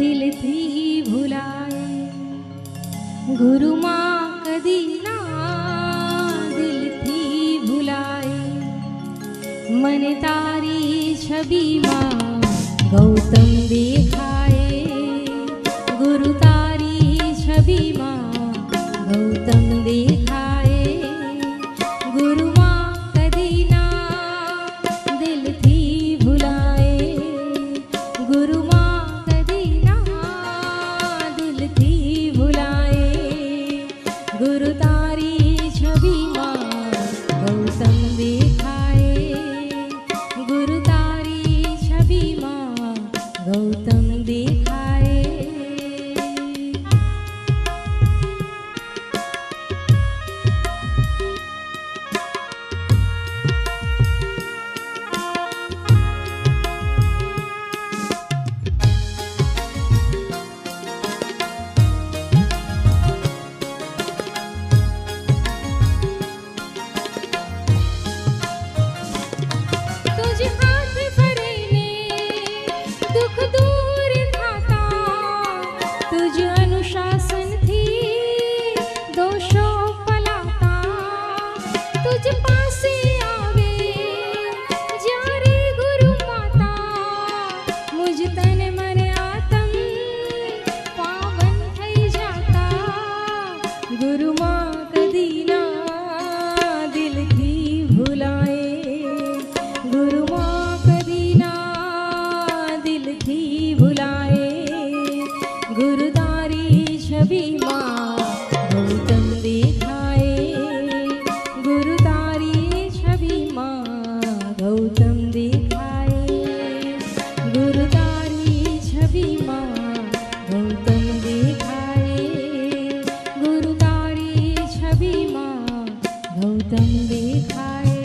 दिल थी भुलाए गुरु माँ कदी ना दिल थी भुलाए मन तारी छवि माँ गौतम देखाए गुरु तारी छवि माँ गौतम देखाए गुरु माँ कदी ना दिल थी भुलाए गुरु माँ कदी ना दिल थी भुलाए गुरु तारी छवि माँ गौतम देखाए गुरु तारी छवि माँ गौतम देखाए। तुझ हाथ भरेने दुख दूर धाता तुझ अनुशासन थी दोषों पलाता तुझ पासे आवे जारे गुरु माता मुझ तन मन आत्म पावन थई जाता गुरु माँ कदी ना दिल थी भुलाए गुरु माँ कदी ना दिल थी भुलाए गुरु तारी छवि माँ गौतम देखाए गुरु तारी छवि माँ गौतम देखाए गुरु तारी छवि माँ गौतम देखाए गुरु तारी छवि माँ गौतम देखाए।